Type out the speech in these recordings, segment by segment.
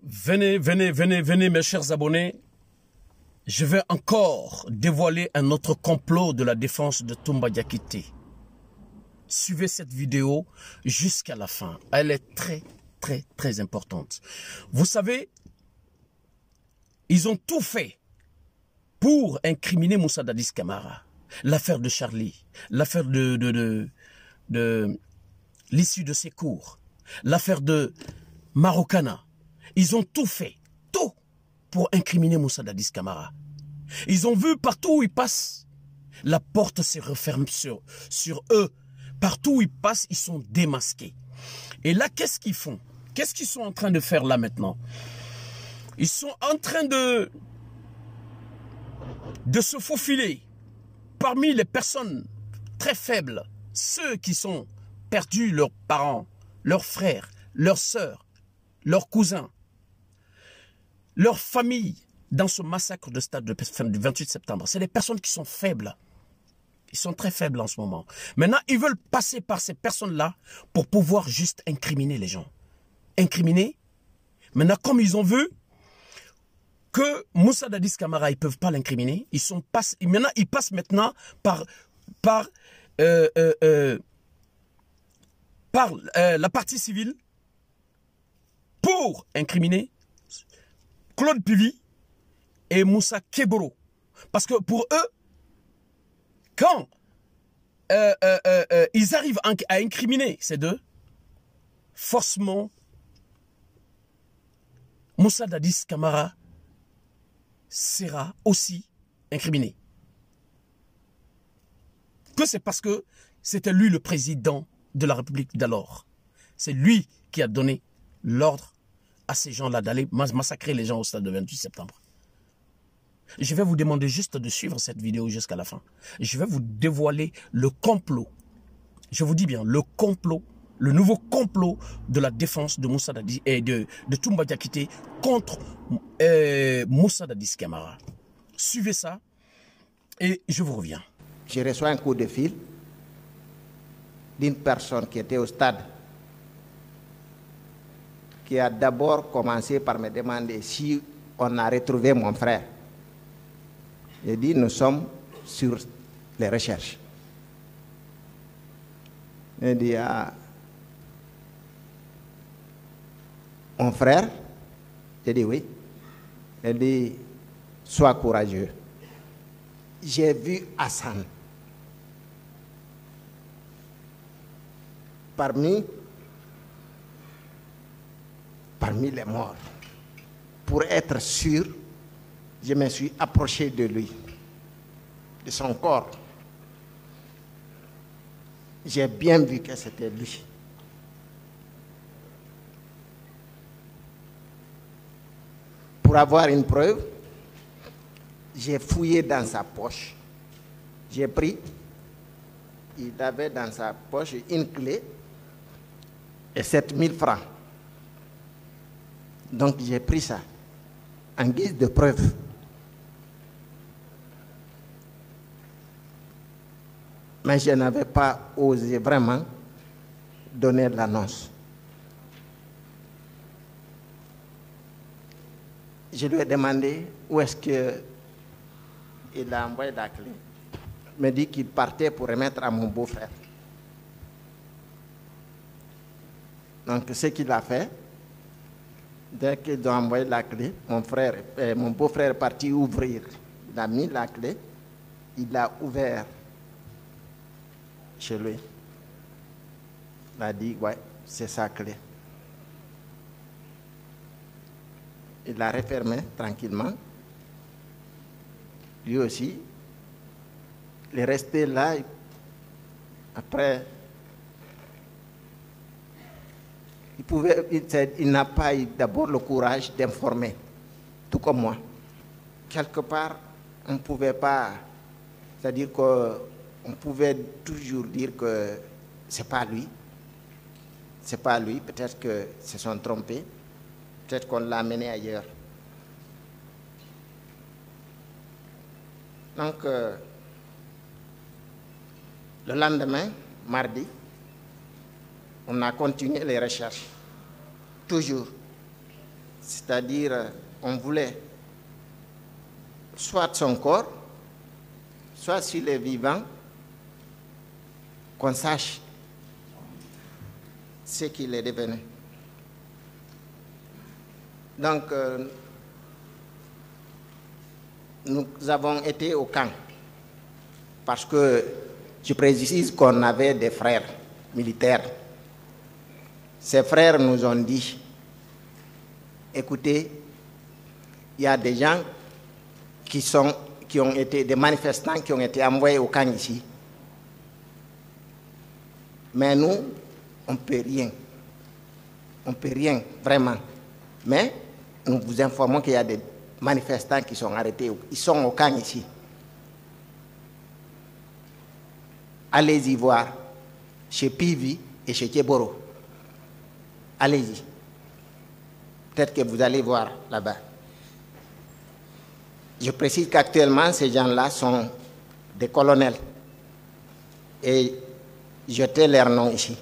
Venez, venez, venez, venez, mes chers abonnés. Je vais encore dévoiler un autre complot de la défense de Toumba Diakité. Suivez cette vidéo jusqu'à la fin. Elle est très, très, très importante. Vous savez, ils ont tout fait pour incriminer Moussa Dadis Camara. L'affaire de Charlie, l'affaire de l'issue de ses cours, l'affaire de Marokana. Ils ont tout fait, tout, pour incriminer Moussa Dadis Camara. Ils ont vu partout où ils passent, la porte se referme sur eux. Partout où ils passent, ils sont démasqués. Et là, qu'est-ce qu'ils font? Qu'est-ce qu'ils sont en train de faire là maintenant? Ils sont en train de se faufiler parmi les personnes très faibles, ceux qui sont perdus leurs parents, leurs frères, leurs sœurs, leurs cousins, leur famille dans ce massacre de stade du 28 septembre. C'est les personnes qui sont faibles. Ils sont très faibles en ce moment. Maintenant, ils veulent passer par ces personnes-là pour pouvoir juste incriminer les gens. Incriminer. Maintenant, comme ils ont vu que Moussa Dadis Camara, ils ne peuvent pas l'incriminer, maintenant, ils passent maintenant par la partie civile pour incriminer Claude Puvis et Moussa Keboro. Parce que pour eux, quand ils arrivent à incriminer ces deux, forcément, Moussa Dadis Camara sera aussi incriminé. Que c'est parce que c'était lui le président de la République d'alors. C'est lui qui a donné l'ordre à ces gens-là d'aller massacrer les gens au stade du 28 septembre. Je vais vous demander juste de suivre cette vidéo jusqu'à la fin. Je vais vous dévoiler le complot. Je vous dis bien, le complot, le nouveau complot de la défense de Moussa Dadis et de Toumba Diakité contre Moussa Dadis Camara. Suivez ça et je vous reviens. Je reçois un coup de fil d'une personne qui était au stade, qui a d'abord commencé par me demander si on a retrouvé mon frère. J'ai dit, nous sommes sur les recherches. Il dit, ah, mon frère? J'ai dit oui. Il dit, sois courageux. J'ai vu Hassan. Parmi les morts. Pour être sûr, je me suis approché de lui, de son corps. J'ai bien vu que c'était lui. Pour avoir une preuve, j'ai fouillé dans sa poche. J'ai pris, il avait dans sa poche une clé et 7000 francs. Donc j'ai pris ça en guise de preuve. Mais je n'avais pas osé vraiment donner l'annonce. Je lui ai demandé où est-ce qu'il a envoyé la clé. Il m'a dit qu'il partait pour remettre à mon beau-frère. Donc ce qu'il a fait, dès qu'ils ont envoyé la clé, mon beau-frère est parti ouvrir. Il a mis la clé, il a ouvert chez lui. Il a dit, ouais, c'est sa clé. Il l'a refermé tranquillement. Lui aussi, il est resté là. Après, il n'a pas eu d'abord le courage d'informer, tout comme moi. Quelque part, on ne pouvait pas, c'est-à-dire qu'on pouvait toujours dire que c'est pas lui. C'est pas lui, peut-être que se sont trompés, peut-être qu'on l'a amené ailleurs. Donc, le lendemain, mardi, on a continué les recherches. Toujours. C'est-à-dire, on voulait soit son corps, soit s'il est vivant, qu'on sache ce qu'il est devenu. Donc, nous avons été au camp parce que je précise qu'on avait des frères militaires. Ces frères nous ont dit, écoutez, il y a des gens qui ont été des manifestants qui ont été envoyés au camp ici. Mais nous, on ne peut rien. On ne peut rien, vraiment. Mais nous vous informons qu'il y a des manifestants qui sont arrêtés. Ils sont au camp ici. Allez-y voir chez Pivi et chez Tchéboro. Allez-y. Peut-être que vous allez voir là-bas. Je précise qu'actuellement, ces gens-là sont des colonels. Et je tais leur nom ici.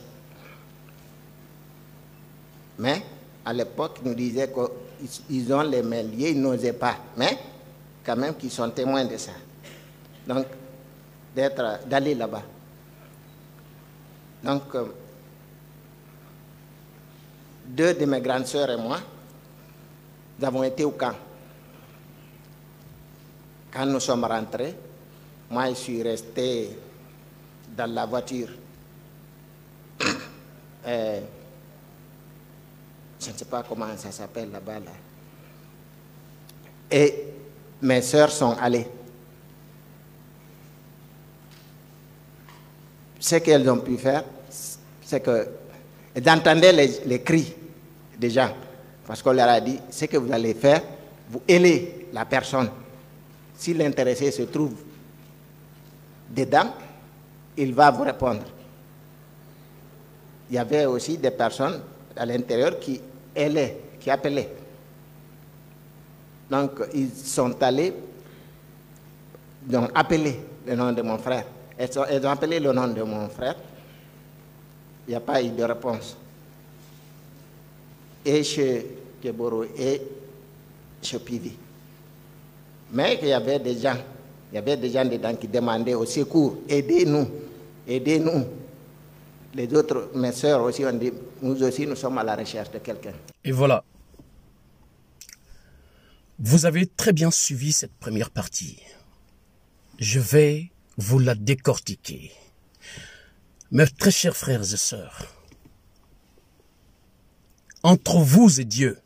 Mais à l'époque, ils nous disaient qu'ils ont les mains liées, ils n'osaient pas. Mais quand même qu'ils sont témoins de ça. Donc, d'aller là-bas. Donc, deux de mes grandes sœurs et moi, nous avons été au camp. Quand nous sommes rentrés, moi je suis resté dans la voiture. Je ne sais pas comment ça s'appelle là-bas. Là. Et mes sœurs sont allées. Ce qu'elles ont pu faire, c'est qu'elles entendaient les cris des gens. Parce qu'on leur a dit, ce que vous allez faire, vous aidez la personne. Si l'intéressé se trouve dedans, il va vous répondre. Il y avait aussi des personnes à l'intérieur qui appelaient. Donc, ils sont allés, ils ont appelé le nom de mon frère. Ils ont appelé le nom de mon frère. Il n'y a pas eu de réponse. Et chez Tchéboro et chez Pivi. Mais il y avait des gens dedans qui demandaient au secours, aidez-nous, aidez-nous. Les autres, mes sœurs aussi ont dit, nous aussi, nous sommes à la recherche de quelqu'un. Et voilà. Vous avez très bien suivi cette première partie. Je vais vous la décortiquer. Mes très chers frères et sœurs, entre vous et Dieu,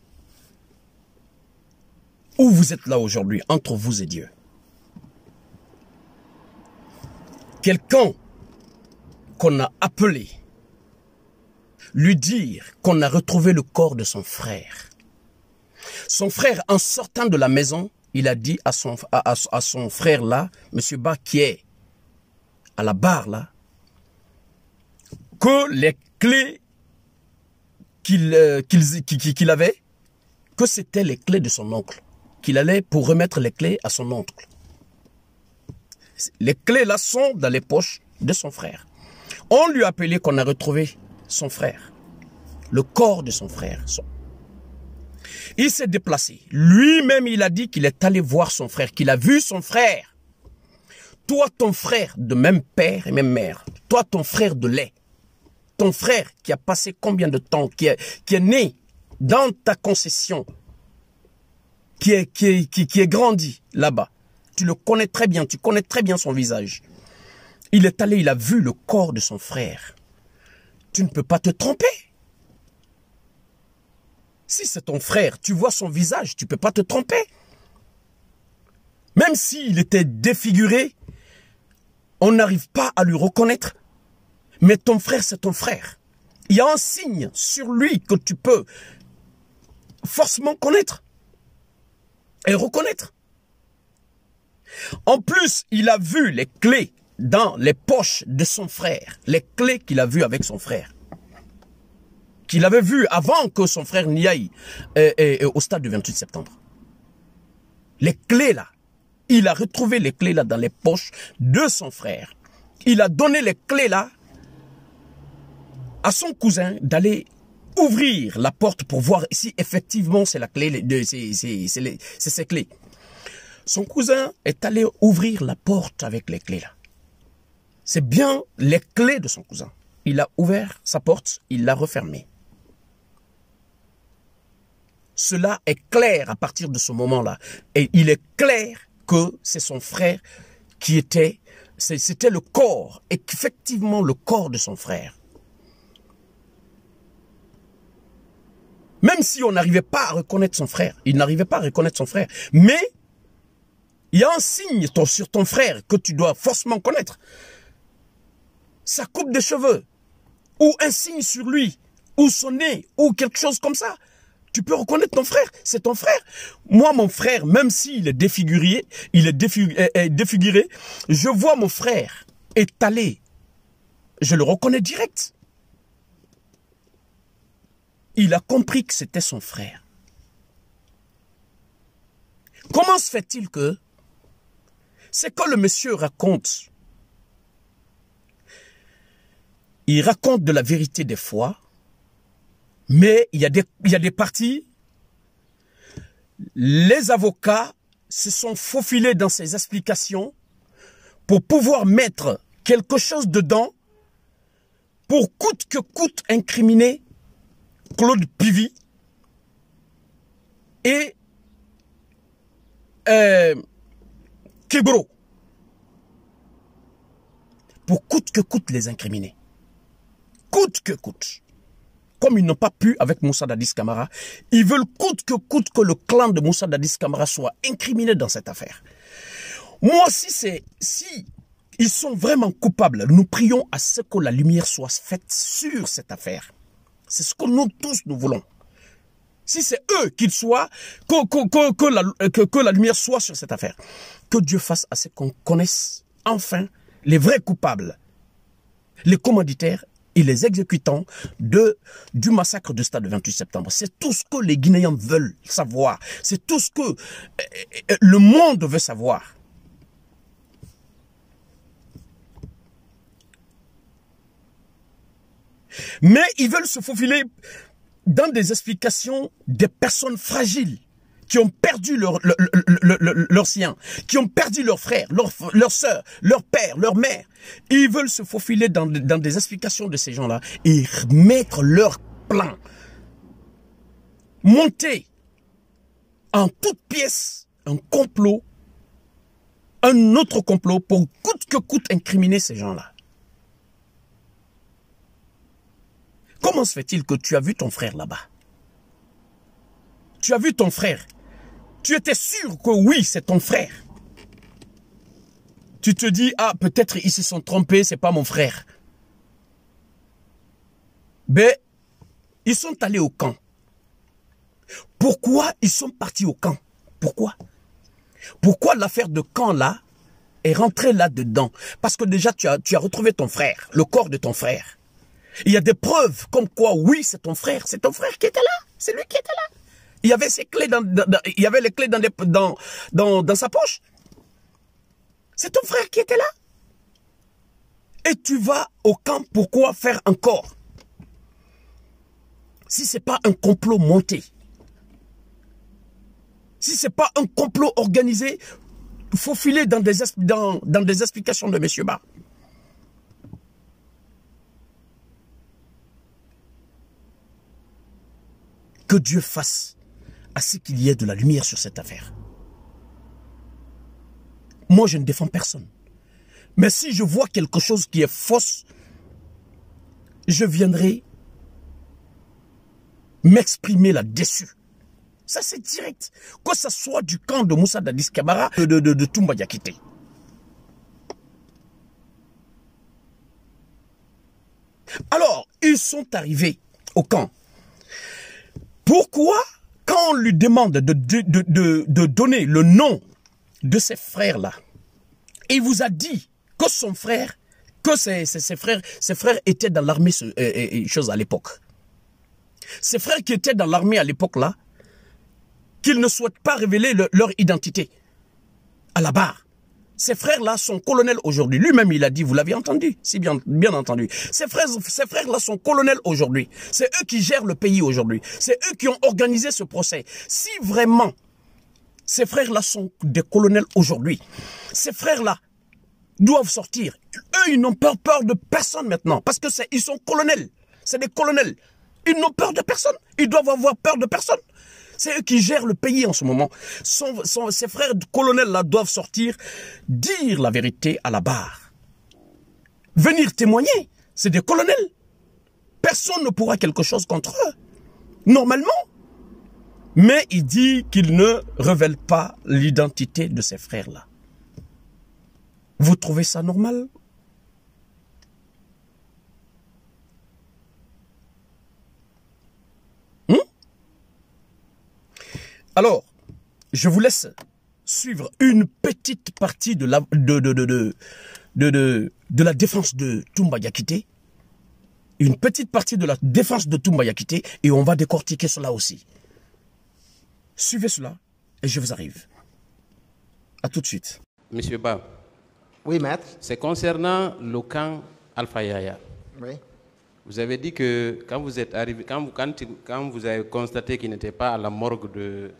où vous êtes là aujourd'hui, entre vous et Dieu, quelqu'un qu'on a appelé, lui dire qu'on a retrouvé le corps de son frère. Son frère, en sortant de la maison, il a dit à son frère là, M. Ba, qui est à la barre là, que les clés qu'il avait, que c'était les clés de son oncle, qu'il allait pour remettre les clés à son oncle. Les clés là sont dans les poches de son frère. On lui a appelé qu'on a retrouvé son frère, le corps de son frère. Il s'est déplacé. Lui-même, il a dit qu'il est allé voir son frère, qu'il a vu son frère. Toi, ton frère de même père et même mère, toi, ton frère de lait, ton frère qui a passé combien de temps, qui est né dans ta concession, qui est grandi là-bas. Tu le connais très bien, tu connais très bien son visage. Il est allé, il a vu le corps de son frère. Tu ne peux pas te tromper. Si c'est ton frère, tu vois son visage, tu ne peux pas te tromper. Même s'il était défiguré, on n'arrive pas à lui reconnaître. Mais ton frère, c'est ton frère. Il y a un signe sur lui que tu peux forcément connaître et reconnaître. En plus, il a vu les clés dans les poches de son frère. Les clés qu'il a vues avec son frère. Qu'il avait vues avant que son frère n'y aille au stade du 28 septembre. Les clés là. Il a retrouvé les clés là dans les poches de son frère. Il a donné les clés là à son cousin d'aller ouvrir la porte pour voir si effectivement c'est la clé, c'est ses clés. Son cousin est allé ouvrir la porte avec les clés là. C'est bien les clés de son cousin. Il a ouvert sa porte, il l'a refermée. Cela est clair à partir de ce moment-là. Et il est clair que c'est son frère qui était, c'était le corps, effectivement le corps de son frère. Même si on n'arrivait pas à reconnaître son frère, il n'arrivait pas à reconnaître son frère, mais il y a un signe sur ton frère que tu dois forcément connaître. Sa coupe de cheveux, ou un signe sur lui, ou son nez, ou quelque chose comme ça. Tu peux reconnaître ton frère, c'est ton frère. Moi, mon frère, même s'il est défiguré, je vois mon frère étalé. Je le reconnais direct. Il a compris que c'était son frère. Comment se fait-il que c'est quand le monsieur raconte, il raconte de la vérité des fois, mais il y a des parties, les avocats se sont faufilés dans ces explications pour pouvoir mettre quelque chose dedans pour coûte que coûte incriminer Claude Pivy et Kebro. Pour coûte que coûte les incriminer. Coûte que coûte. Comme ils n'ont pas pu avec Moussa Dadis Camara, ils veulent coûte que le clan de Moussa Dadis Camara soit incriminé dans cette affaire. Moi, si ils sont vraiment coupables, nous prions à ce que la lumière soit faite sur cette affaire. C'est ce que nous tous nous voulons. Si c'est eux qu'ils soient, que la lumière soit sur cette affaire. Que Dieu fasse à ce qu'on connaisse enfin les vrais coupables, les commanditaires et les exécutants du massacre du stade du 28 septembre. C'est tout ce que les Guinéens veulent savoir. C'est tout ce que le monde veut savoir. Mais ils veulent se faufiler dans des explications des personnes fragiles qui ont perdu leur sien, qui ont perdu leurs frères, leurs sœurs, leur père, leur mère. Ils veulent se faufiler dans des explications de ces gens-là et mettre leur plan. Monter en toute pièce un complot, un autre complot pour coûte que coûte incriminer ces gens-là. Comment se fait-il que tu as vu ton frère là-bas? Tu as vu ton frère. Tu étais sûr que oui, c'est ton frère. Tu te dis, ah, peut-être ils se sont trompés, c'est pas mon frère. Mais ils sont allés au camp. Pourquoi ils sont partis au camp? Pourquoi? Pourquoi l'affaire de camp là est rentrée là-dedans? Parce que déjà, tu as retrouvé ton frère, le corps de ton frère. Il y a des preuves comme quoi, oui, c'est ton frère qui était là. C'est lui qui était là. Il y avait ses clés il y avait les clés dans sa poche. C'est ton frère qui était là. Et tu vas au camp, pourquoi faire encore? Si ce n'est pas un complot monté, si ce n'est pas un complot organisé, faufilé dans des explications de M. Ba. Que Dieu fasse à ce qu'il y ait de la lumière sur cette affaire. Moi, je ne défends personne. Mais si je vois quelque chose qui est fausse, je viendrai m'exprimer là-dessus. Ça, c'est direct. Que ce soit du camp de Moussa Dadis Camara, de Toumba Diakité. Alors, ils sont arrivés au camp. Pourquoi, quand on lui demande de donner le nom de ses frères-là, il vous a dit que son frère, que ses frères étaient dans l'armée à l'époque. Ses frères qui étaient dans l'armée à l'époque là, qu'ils ne souhaitent pas révéler leur identité à la barre. Ces frères-là sont colonels aujourd'hui. Lui-même, il a dit, vous l'avez entendu, si bien entendu. Ces frères-là sont colonels aujourd'hui. C'est eux qui gèrent le pays aujourd'hui. C'est eux qui ont organisé ce procès. Si vraiment ces frères-là sont des colonels aujourd'hui, ces frères-là doivent sortir. Eux, ils n'ont pas peur de personne maintenant. Parce que ils sont colonels. C'est des colonels. Ils n'ont peur de personne. Ils doivent avoir peur de personne. C'est eux qui gèrent le pays en ce moment. Ces frères colonels-là doivent sortir, dire la vérité à la barre. Venir témoigner. C'est des colonels. Personne ne pourra quelque chose contre eux. Normalement. Mais il dit qu'il ne révèle pas l'identité de ces frères-là. Vous trouvez ça normal? Alors, je vous laisse suivre une petite partie de la défense de Toumba Diakité. Une petite partie de la défense de Toumba Diakité et on va décortiquer cela aussi. Suivez cela et je vous arrive. À tout de suite. Monsieur Ba. Oui, maître. C'est concernant le camp Alpha Yaya. Oui. Vous avez dit que quand vous êtes arrivé, quand vous avez constaté qu'il n'était pas à la morgue de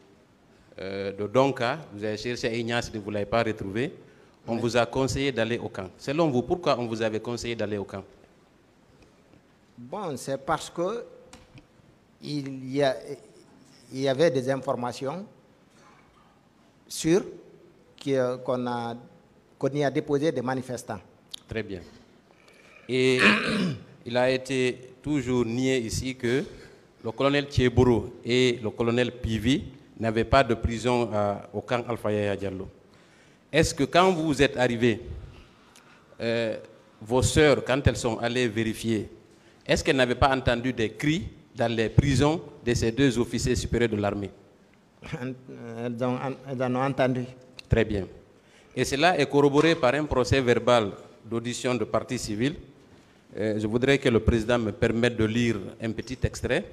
Donka, vous avez cherché à Ignace, vous ne l'avez pas retrouvé, on vous a conseillé d'aller au camp. Selon vous, pourquoi on vous avait conseillé d'aller au camp? Bon, c'est parce que il y avait des informations sûres qu'on y a déposé des manifestants. Très bien. Et il a été toujours nié ici que le colonel Thiebouro et le colonel Pivi n'avaient pas de prison au camp Alpha Yaya Diallo. Est-ce que quand vous êtes arrivés, vos sœurs, quand elles sont allées vérifier, est-ce qu'elles n'avaient pas entendu des cris dans les prisons de ces deux officiers supérieurs de l'armée? Elles en ont entendu. Très bien. Et cela est corroboré par un procès verbal d'audition de partie civile. Je voudrais que le président me permette de lire un petit extrait.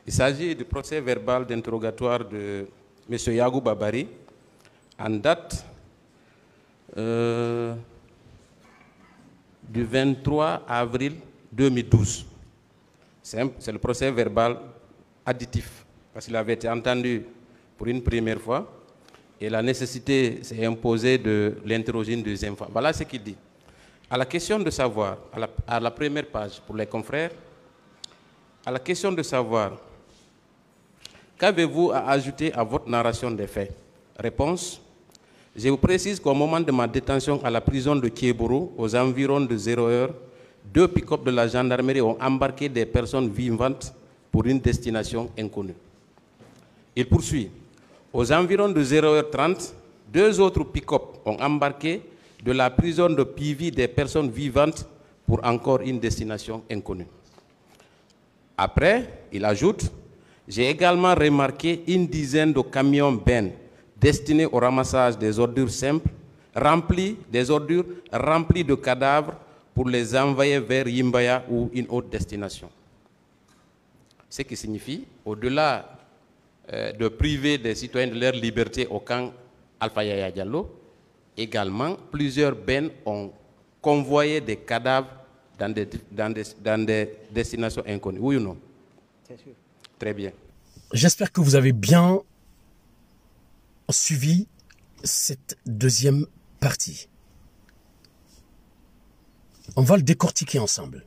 Il s'agit du procès verbal d'interrogatoire de M. Yagou Babari en date du 23 avril 2012. C'est le procès verbal additif, parce qu'il avait été entendu pour une première fois et la nécessité s'est imposée de l'interroger une deuxième fois. Voilà ce qu'il dit. À la question de savoir, à la première page pour les confrères, à la question de savoir, qu'avez-vous à ajouter à votre narration des faits? Réponse. Je vous précise qu'au moment de ma détention à la prison de Thiebouro, aux environs de 0 heure, 2 pick-up de la gendarmerie ont embarqué des personnes vivantes pour une destination inconnue. Il poursuit. Aux environs de 0h30, 2 autres pick-up ont embarqué de la prison de Pivi des personnes vivantes pour encore une destination inconnue. Après, il ajoute, j'ai également remarqué une dizaine de camions bennes destinés au ramassage des ordures simples, des ordures remplies de cadavres pour les envoyer vers Yimbaya ou une autre destination. Ce qui signifie, au-delà de priver des citoyens de leur liberté au camp Alpha Yaya Diallo, également, plusieurs bennes ont convoyé des cadavres dans des destinations inconnues. Oui ou non? C'est sûr. Très bien. J'espère que vous avez bien suivi cette deuxième partie. On va le décortiquer ensemble.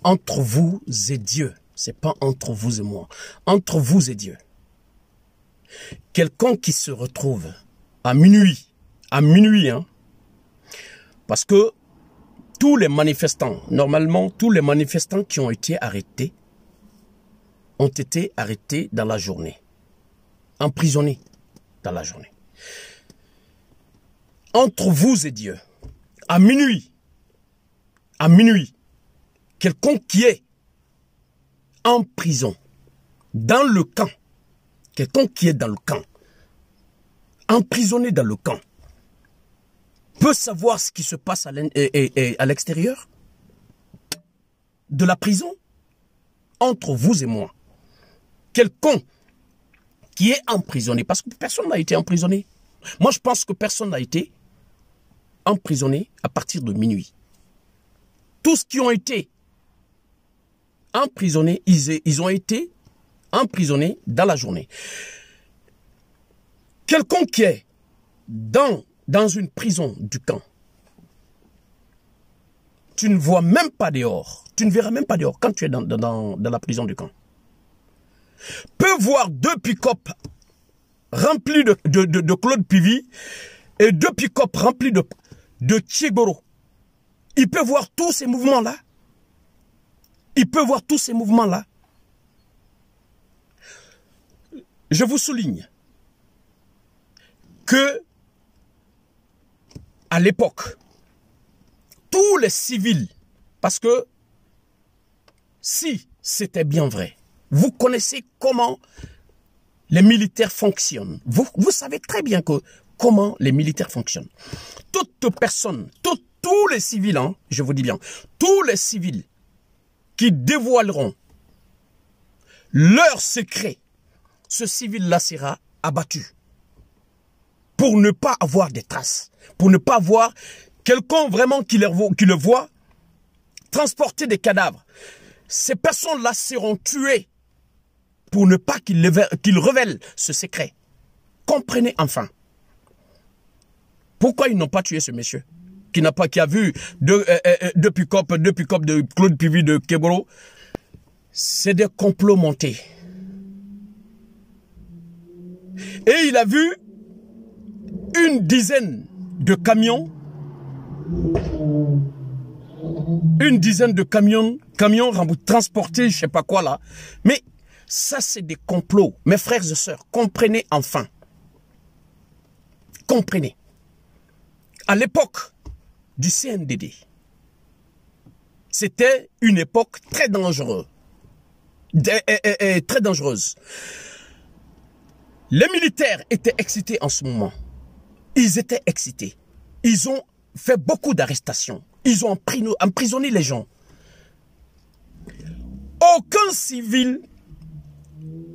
Entre vous et Dieu. C'est pas entre vous et moi. Entre vous et Dieu. Quelqu'un qui se retrouve à minuit, hein, parce que tous les manifestants, normalement, tous les manifestants qui ont été arrêtés dans la journée, emprisonnés dans la journée. Entre vous et Dieu, à minuit, quelqu'un qui est en prison, dans le camp, quelqu'un qui est dans le camp, emprisonné dans le camp, peut savoir ce qui se passe à l'extérieur de la prison, entre vous et moi. Quelqu'un qui est emprisonné, parce que personne n'a été emprisonné. Moi, je pense que personne n'a été emprisonné à partir de minuit. Tous qui ont été emprisonnés, ils ont été emprisonnés dans la journée. Quelqu'un qui est dans une prison du camp, tu ne vois même pas dehors, tu ne verras même pas dehors quand tu es dans la prison du camp. Peut voir 2 pick-up remplis de Claude Pivy et 2 pick-up remplis de Tchegoro. Il peut voir tous ces mouvements-là. Il peut voir tous ces mouvements-là. Je vous souligne que à l'époque, tous les civils, parce que si c'était bien vrai, vous connaissez comment les militaires fonctionnent. Vous savez très bien comment les militaires fonctionnent. Toute personne, tous les civils, hein, je vous dis bien, tous les civils qui dévoileront leur secret, ce civil-là sera abattu. Pour ne pas avoir des traces, pour ne pas avoir quelqu'un vraiment qui le voit transporter des cadavres. Ces personnes-là seront tuées pour ne pas qu'ils révèlent ce secret. Comprenez enfin. Pourquoi ils n'ont pas tué ce monsieur qui a vu deux pick-up de Claude Pivy de Keboro? C'est des complots montés. Et il a vu une dizaine de camions transportés, je sais pas quoi là. Mais ça, c'est des complots. Mes frères et sœurs, comprenez enfin. Comprenez. À l'époque du CNDD, c'était une époque très dangereuse. Très dangereuse. Les militaires étaient excités en ce moment. Ils étaient excités. Ils ont fait beaucoup d'arrestations. Ils ont emprisonné les gens. Aucun civil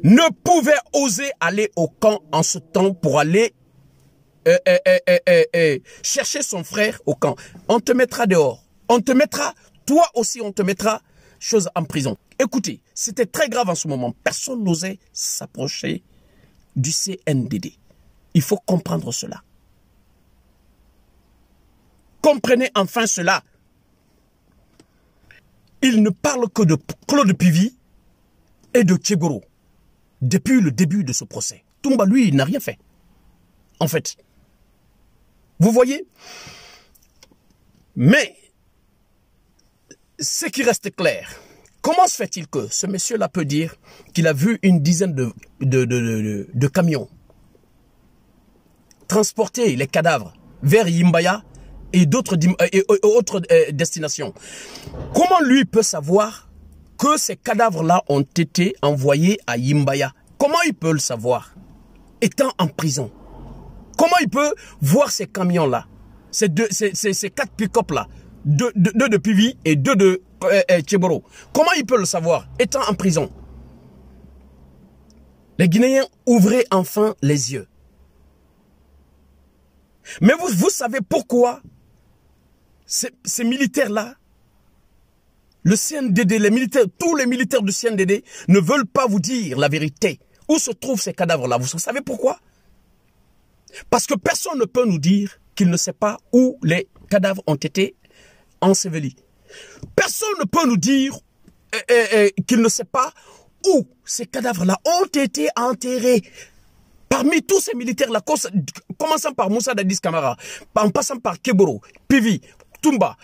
ne pouvait oser aller au camp en ce temps pour aller chercher son frère au camp. On te mettra dehors. On te mettra, toi aussi on te mettra chose en prison. Écoutez, c'était très grave en ce moment. Personne n'osait s'approcher du CNDD. Il faut comprendre cela. Comprenez enfin cela. Il ne parle que de Claude Pivy et de Tchegoro depuis le début de ce procès. Toumba, lui, il n'a rien fait. En fait, vous voyez? Mais, ce qui reste clair, comment se fait-il que ce monsieur-là peut dire qu'il a vu une dizaine de camions transporter les cadavres vers Yimbaya et d'autres autres destinations? Comment lui peut savoir que ces cadavres-là ont été envoyés à Yimbaya? Comment il peut le savoir, étant en prison? Comment il peut voir ces camions-là, ces 4 pick-up-là, 2 de Pivy et 2 de Tchegoro? Comment il peut le savoir, étant en prison? Les Guinéens, ouvrez enfin les yeux. Mais vous savez pourquoi ces militaires-là, le CNDD, tous les militaires du CNDD ne veulent pas vous dire la vérité. Où se trouvent ces cadavres-là? Vous savez pourquoi? Parce que personne ne peut nous dire qu'il ne sait pas où les cadavres ont été ensevelis. Personne ne peut nous dire qu'il ne sait pas où ces cadavres-là ont été enterrés. Parmi tous ces militaires-là, commençant par Moussa Dadis Camara, en passant par Keboro, Pivy, Toumba,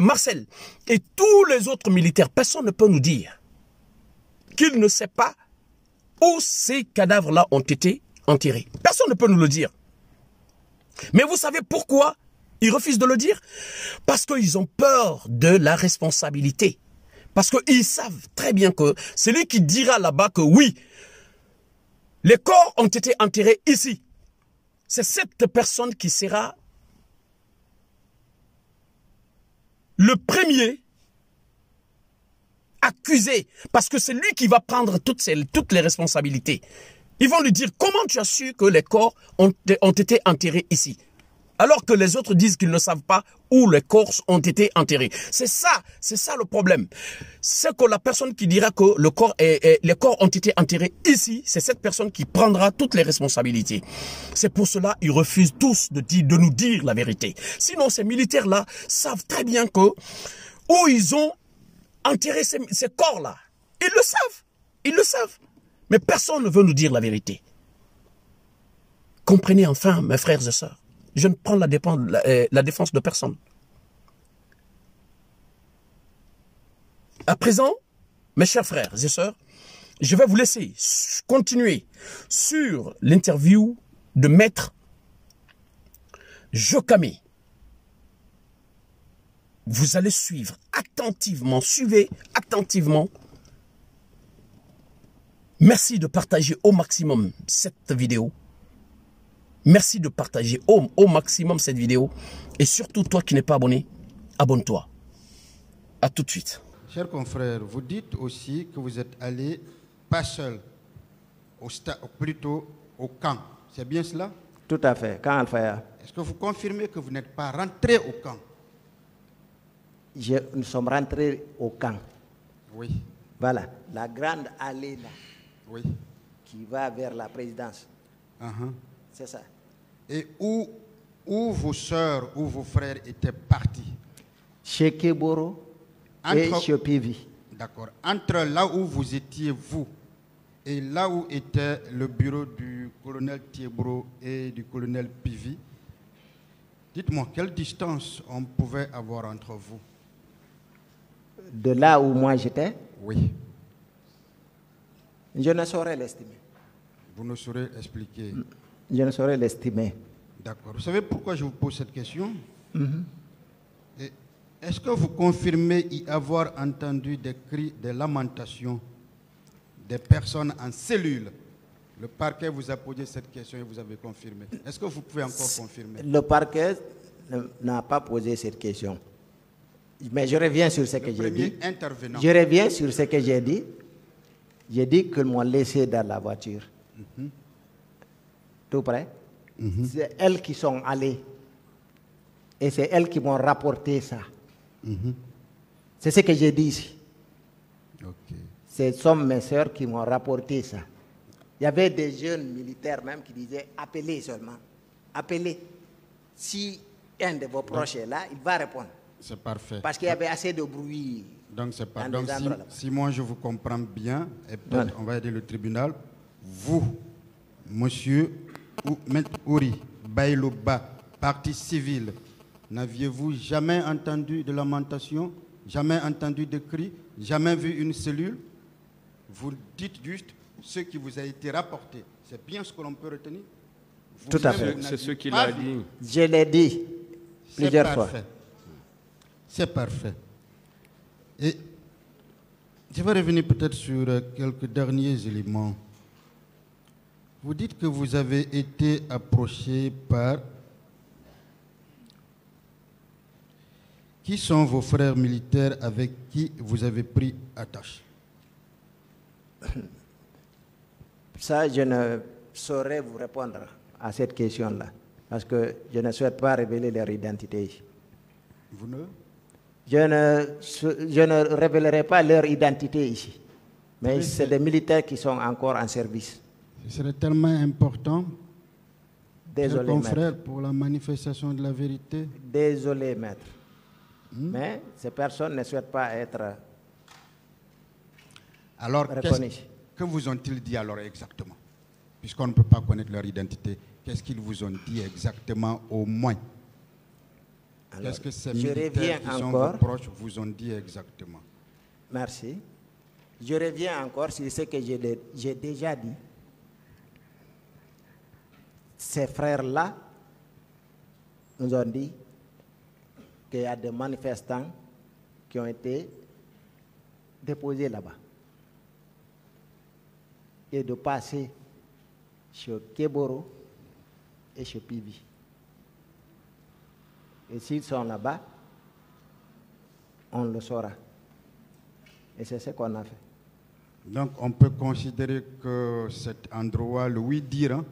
Marcel et tous les autres militaires, personne ne peut nous dire qu'il ne sait pas où ces cadavres-là ont été enterrés. Personne ne peut nous le dire. Mais vous savez pourquoi ils refusent de le dire? Parce qu'ils ont peur de la responsabilité. Parce qu'ils savent très bien que celui qui dira là-bas que oui, les corps ont été enterrés ici, c'est cette personne qui sera le premier accusé. Parce que c'est lui qui va prendre toutes les responsabilités. Ils vont lui dire, comment tu as su que les corps ont été enterrés ici? Alors que les autres disent qu'ils ne savent pas où les corps ont été enterrés. C'est ça le problème. C'est que la personne qui dira que les corps ont été enterrés ici, c'est cette personne qui prendra toutes les responsabilités. C'est pour cela qu'ils refusent tous de nous dire la vérité. Sinon, ces militaires-là savent très bien que où ils ont enterré ces corps-là. Ils le savent. Ils le savent. Mais personne ne veut nous dire la vérité. Comprenez enfin, mes frères et sœurs. Je ne prends la défense de personne. À présent, mes chers frères et sœurs, je vais vous laisser continuer sur l'interview de Maître Jokame. Vous allez suivre attentivement, suivez attentivement. Merci de partager au maximum cette vidéo. Merci de partager au maximum cette vidéo. Et surtout, toi qui n'es pas abonné, abonne-toi. À tout de suite. Chers confrères, vous dites aussi que vous êtes allé pas seul, plutôt au camp. C'est bien cela? Tout à fait, camp Al-Faya. Est-ce que vous confirmez que vous n'êtes pas rentré au camp? Nous sommes rentrés au camp. Oui. Voilà, la grande allée là, Oui. qui va vers la présidence. Uh-huh. C'est ça. Et où vos sœurs ou vos frères étaient partis? Chez Keboro et chez Pivi. D'accord. Entre là où vous étiez, vous, et là où était le bureau du colonel Thiebro et du colonel Pivi, dites-moi, quelle distance on pouvait avoir entre vous? De là où moi j'étais? Oui. Je ne saurais l'estimer. Vous ne saurez expliquer. Je ne saurais l'estimer. D'accord. Vous savez pourquoi je vous pose cette question? Est-ce que vous confirmez y avoir entendu des cris, des lamentations des personnes en cellule? Le parquet vous a posé cette question et vous avez confirmé. Est-ce que vous pouvez encore confirmer? Le parquet n'a pas posé cette question. Mais je reviens sur ce que j'ai dit. Intervenant. Je reviens sur ce que j'ai dit. J'ai dit qu'ils m'ont laissé dans la voiture. Tout près. C'est elles qui sont allées. Et c'est elles qui m'ont rapporté ça. C'est ce que j'ai dit ici. Okay. Ce sont mes soeurs qui m'ont rapporté ça. Il y avait des jeunes militaires même qui disaient appelez seulement. Appelez. Si un de vos proches est là, il va répondre. C'est parfait. Parce qu'il y avait assez de bruit. Donc, c'est pas. Donc, si moi je vous comprends bien, et peut-être on va aider le tribunal, vous, monsieur Maître Ouri Baïlouba, partie civile, n'aviez-vous jamais entendu de lamentation, jamais entendu de cris, jamais vu une cellule? Vous dites juste ce qui vous a été rapporté. C'est bien ce que l'on peut retenir? Tout à fait. C'est ce qu'il a dit. Je l'ai dit plusieurs fois. C'est parfait. Et je vais revenir peut-être sur quelques derniers éléments. Vous dites que vous avez été approché par... Qui sont vos frères militaires avec qui vous avez pris attache? Ça, je ne saurais vous répondre à cette question-là. Parce que je ne souhaite pas révéler leur identité. Vous ne? Je ne révélerai pas leur identité ici. Mais c'est des militaires qui sont encore en service. Ce serait tellement important, Désolé, confrère, maître. pour la manifestation de la vérité. Désolé, maître. Mais ces personnes ne souhaitent pas être Alors, reconnues. que vous ont-ils dit alors exactement? Puisqu'on ne peut pas connaître leur identité, qu'est-ce qu'ils vous ont dit exactement au moins? Qu'est-ce que ces militaires qui sont vos proches vous ont dit exactement? Merci. Je reviens encore sur ce que j'ai déjà dit. Ces frères-là nous ont dit qu'il y a des manifestants qui ont été déposés là-bas. Et de passer chez Keboro et chez Pivi. Et s'ils sont là-bas, on le saura. Et c'est ce qu'on a fait. Donc, on peut considérer que cet endroit, le oui-dire, hein,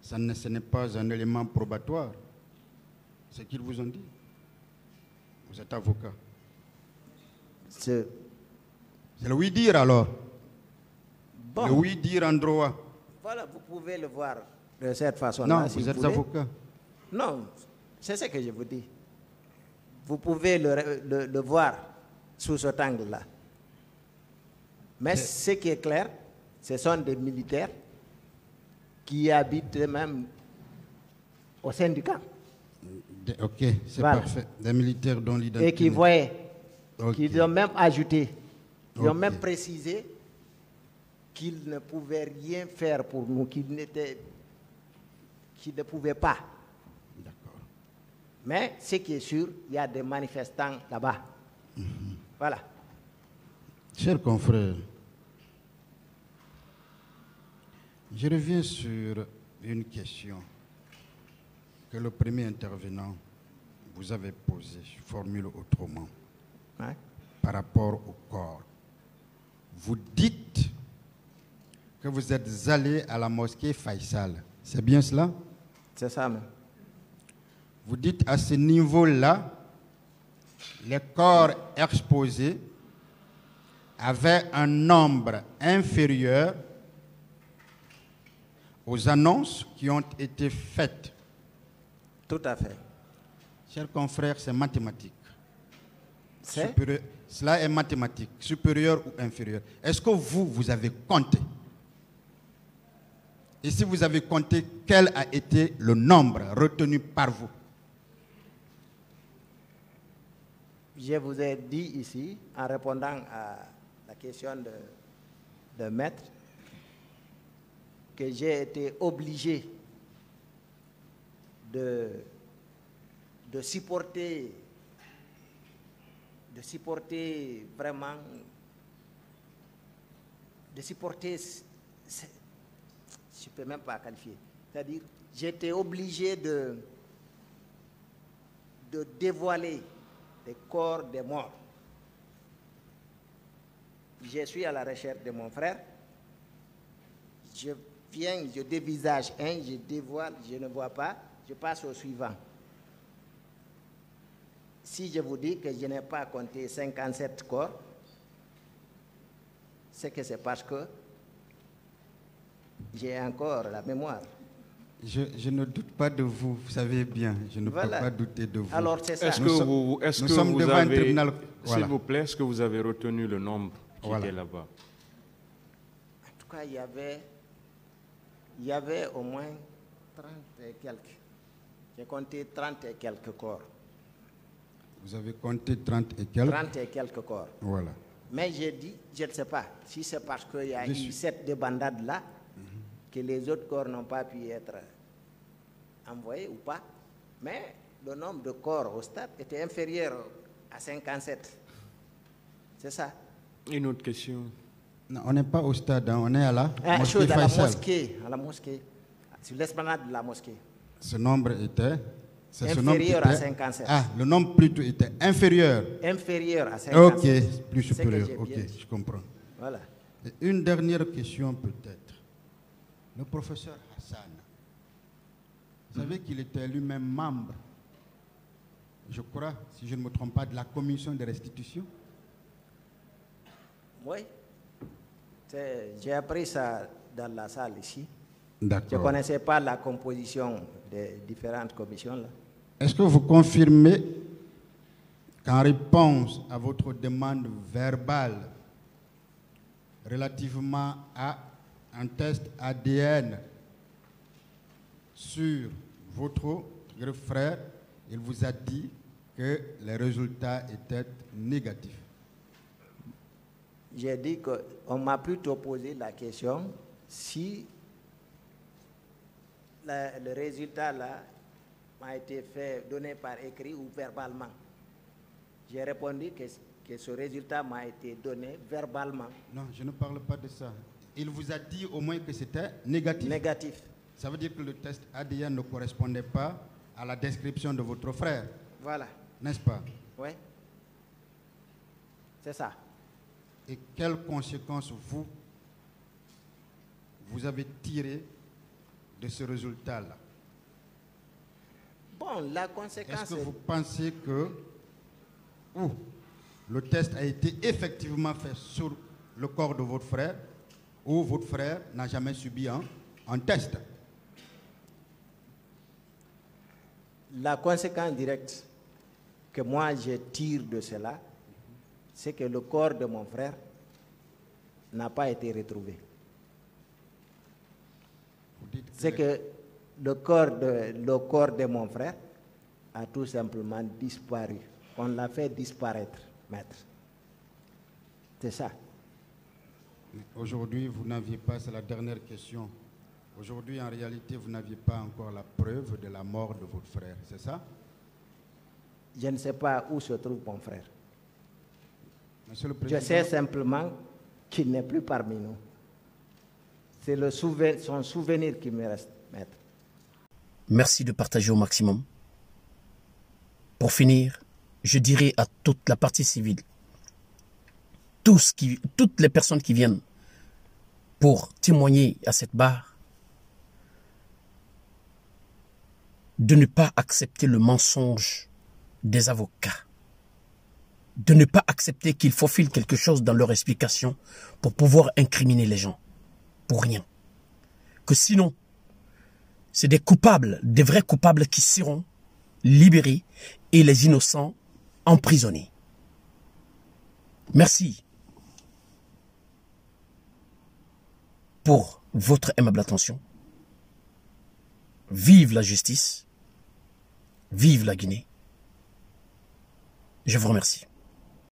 ce n'est pas un élément probatoire. C'est ce qu'ils vous ont dit. Vous êtes avocat. C'est le oui-dire alors. Bon. Le oui-dire en droit. Voilà, vous pouvez le voir de cette façon-là. Non, si vous êtes avocat. Non, c'est ce que je vous dis. Vous pouvez le voir sous cet angle-là. Mais ce qui est clair, ce sont des militaires qui habitent même au sein du camp. Ok, c'est parfait. Des militaires dont l'identité... Et qui voyaient, qui ont même ajouté, qui ont même précisé qu'ils ne pouvaient rien faire pour nous, qu'ils ne pouvaient pas. D'accord. Mais ce qui est sûr, il y a des manifestants là-bas. Voilà. Chers confrères, je reviens sur une question que le premier intervenant vous avait posée, je formule autrement, par rapport au corps. Vous dites que vous êtes allé à la mosquée Faisal, c'est bien cela? C'est ça même. Vous dites à ce niveau-là, les corps exposés avaient un nombre inférieur aux annonces qui ont été faites. Tout à fait. Chers confrères, c'est mathématique. C'est? Cela est mathématique, supérieur ou inférieur. Est-ce que vous avez compté? Et si vous avez compté, quel a été le nombre retenu par vous? Je vous ai dit ici, en répondant à la question de maître, que j'ai été obligé de supporter vraiment, je ne peux même pas qualifier. C'est-à-dire, j'ai été obligé de dévoiler les corps des morts. Je suis à la recherche de mon frère. Je viens, je dévisage un, je dévoile, je ne vois pas, je passe au suivant. Si je vous dis que je n'ai pas compté 57 corps, c'est que c'est parce que j'ai encore la mémoire. Je ne doute pas de vous, vous savez bien, je ne peux pas douter de vous. Alors c'est ça. Est-ce que sommes vous devant avez, un tribunal. S'il vous plaît, est-ce que vous avez retenu le nombre qui était là-bas? En tout cas, il y avait au moins 30 et quelques. J'ai compté 30 et quelques corps. Vous avez compté 30 et quelques? 30 et quelques corps. Voilà. Mais j'ai dit, je ne sais pas, si c'est parce qu'il y a eu cette débandade là, que les autres corps n'ont pas pu être envoyés ou pas, mais le nombre de corps au stade était inférieur à 57. C'est ça. Une autre question. Non, on n'est pas au stade, hein, on est à la mosquée à la Faisal. à la mosquée, sur l'esplanade de la mosquée. Ce nombre était inférieur à 57. Ah, le nombre plutôt était inférieur. Inférieur à 57. Ok, plus supérieur. Ok, je comprends. Voilà. Et une dernière question peut-être. Le professeur Hassan, vous savez qu'il était lui-même membre, je crois, si je ne me trompe pas, de la commission de restitution? Oui. J'ai appris ça dans la salle ici. D'accord. Je ne connaissais pas la composition des différentes commissions là. Est-ce que vous confirmez qu'en réponse à votre demande verbale relativement à un test ADN sur votre frère, il vous a dit que les résultats étaient négatifs? J'ai dit qu'on m'a plutôt posé la question si le résultat là m'a été donné par écrit ou verbalement. J'ai répondu que ce résultat m'a été donné verbalement. Non, je ne parle pas de ça. Il vous a dit au moins que c'était négatif? Négatif. Ça veut dire que le test ADN ne correspondait pas à la description de votre frère. Voilà. N'est-ce pas? Oui. C'est ça. Et quelles conséquences, vous, vous avez tiré de ce résultat-là? Bon, la conséquence... Est-ce que vous pensez que le test a été effectivement fait sur le corps de votre frère, ou votre frère n'a jamais subi un test? La conséquence directe que moi je tire de cela, c'est que le corps de mon frère n'a pas été retrouvé. C'est que le corps de mon frère a tout simplement disparu. On l'a fait disparaître, maître. C'est ça. Aujourd'hui, vous n'aviez pas, c'est la dernière question. Aujourd'hui, en réalité, vous n'aviez pas encore la preuve de la mort de votre frère, c'est ça? Je ne sais pas où se trouve mon frère. Monsieur le Président, je sais simplement qu'il n'est plus parmi nous. C'est son souvenir qui me reste, maître. Merci de partager au maximum. Pour finir, je dirai à toute la partie civile, toutes les personnes qui viennent pour témoigner à cette barre, de ne pas accepter le mensonge des avocats, de ne pas accepter qu'ils faufilent quelque chose dans leur explication pour pouvoir incriminer les gens, pour rien. Que sinon, c'est des coupables, des vrais coupables qui seront libérés et les innocents emprisonnés. Merci pour votre aimable attention. Vive la justice, vive la Guinée. Je vous remercie.